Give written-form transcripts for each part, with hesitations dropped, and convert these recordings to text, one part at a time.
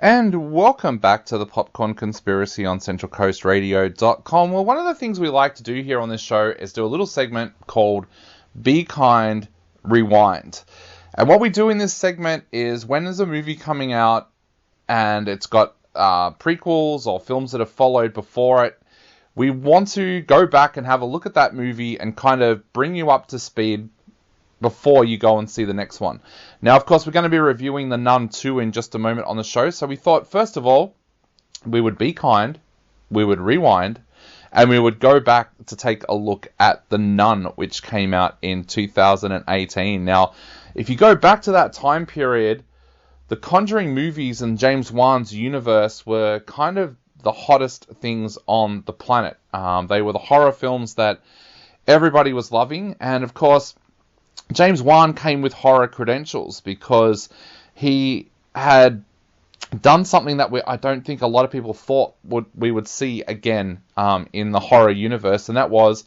And welcome back to the Popcorn Conspiracy on CentralCoastRadio.com. Well, one of the things we like to do here on this show is do a little segment called Be Kind, Rewind. And what we do in this segment is when there's a movie coming out and it's got prequels or films that have followed before it, we want to go back and have a look at that movie and kind of bring you up to speed before you go and see the next one. Now, of course, we're going to be reviewing the NUN 2 in just a moment on the show, so we thought, first of all, we would be kind, we would rewind, and we would go back to take a look at the NUN, which came out in 2018. Now, if you go back to that time period, the Conjuring movies and James Wan's universe were kind of the hottest things on the planet. They were the horror films that everybody was loving, and of course, James Wan came with horror credentials because he had done something that I don't think a lot of people thought we would see again in the horror universe, and that was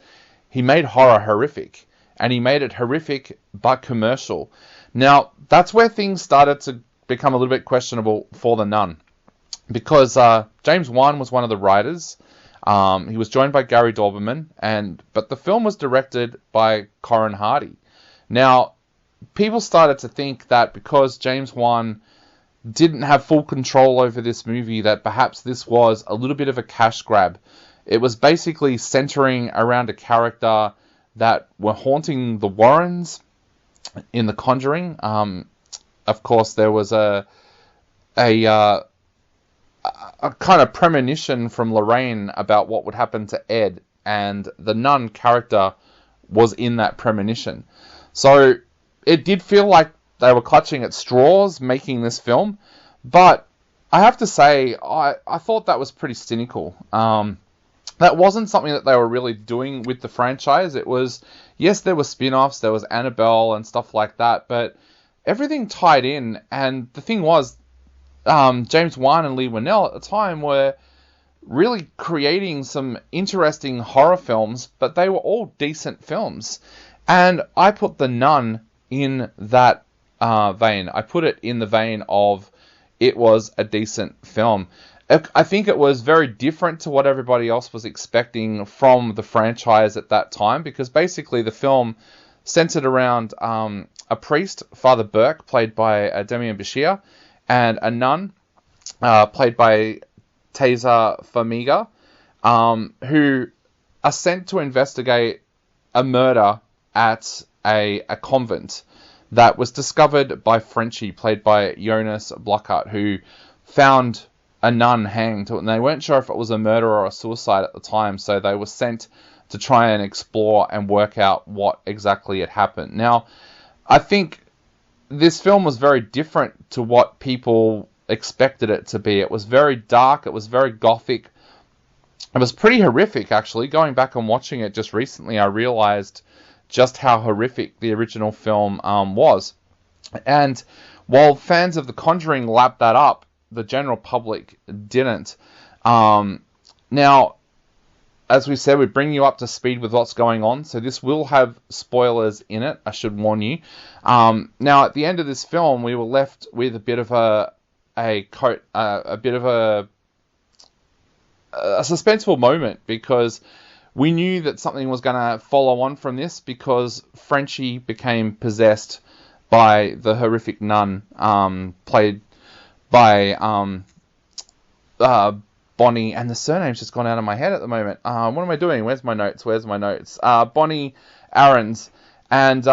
he made horror horrific, and he made it horrific but commercial. Now, that's where things started to become a little bit questionable for the NUN, because James Wan was one of the writers. He was joined by Gary Doberman, but the film was directed by Corin Hardy. Now, people started to think that because James Wan didn't have full control over this movie, that perhaps this was a little bit of a cash grab. It was basically centering around a character that were haunting the Warrens in The Conjuring. Of course, there was a kind of premonition from Lorraine about what would happen to Ed, and the NUN character was in that premonition. So it did feel like they were clutching at straws making this film, but I have to say, I thought that was pretty cynical. That wasn't something that they were really doing with the franchise. It was, yes, there were spin-offs, there was Annabelle and stuff like that, but everything tied in, and the thing was, James Wan and Lee Winnell at the time were really creating some interesting horror films, but they were all decent films. And I put the NUN in that vein. I put it in the vein of it was a decent film. I think it was very different to what everybody else was expecting from the franchise at that time, because basically the film centered around a priest, Father Burke, played by Demian Bashir, and a nun, played by Taser Farmiga, who are sent to investigate a murder at a convent that was discovered by Frenchie, played by Jonas Blockhart, who found a nun hanged, and they weren't sure if it was a murder or a suicide at the time, so they were sent to try and explore and work out what exactly had happened. Now, I think this film was very different to what people expected it to be. It was very dark, it was very gothic, it was pretty horrific, actually. Going back and watching it just recently, I realized just how horrific the original film was. And while fans of The Conjuring lapped that up, the general public didn't. Now, as we said, we bring you up to speed with what's going on, so this will have spoilers in it, I should warn you. Now, at the end of this film, we were left with a bit of a suspenseful moment, because we knew that something was going to follow on from this, because Frenchie became possessed by the horrific nun, played by Bonnie, and the surname's just gone out of my head at the moment. What am I doing? Where's my notes? Bonnie Aarons. And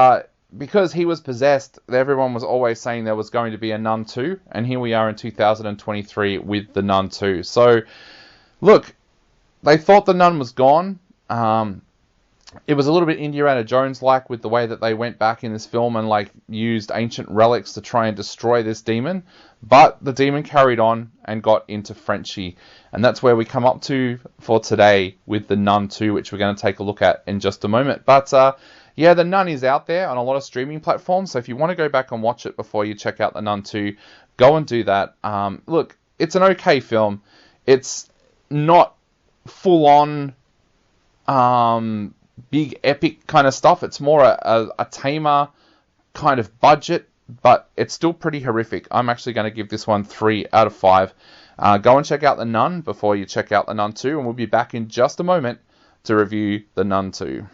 because he was possessed, everyone was always saying there was going to be a NUN 2, and here we are in 2023 with the NUN 2. So, look, they thought the NUN was gone. It was a little bit Indiana Jones-like with the way that they went back in this film and used ancient relics to try and destroy this demon. But the demon carried on and got into Frenchie. And that's where we come up to for today with the NUN 2, which we're going to take a look at in just a moment. But yeah, the NUN is out there on a lot of streaming platforms. So if you want to go back and watch it before you check out the NUN 2, go and do that. Look, it's an okay film. It's not full-on big epic kind of stuff. It's more a tamer kind of budget but it's still pretty horrific. I'm actually going to give this one 3 out of 5. Go and check out the Nun before you check out the Nun 2, and we'll be back in just a moment to review the Nun 2.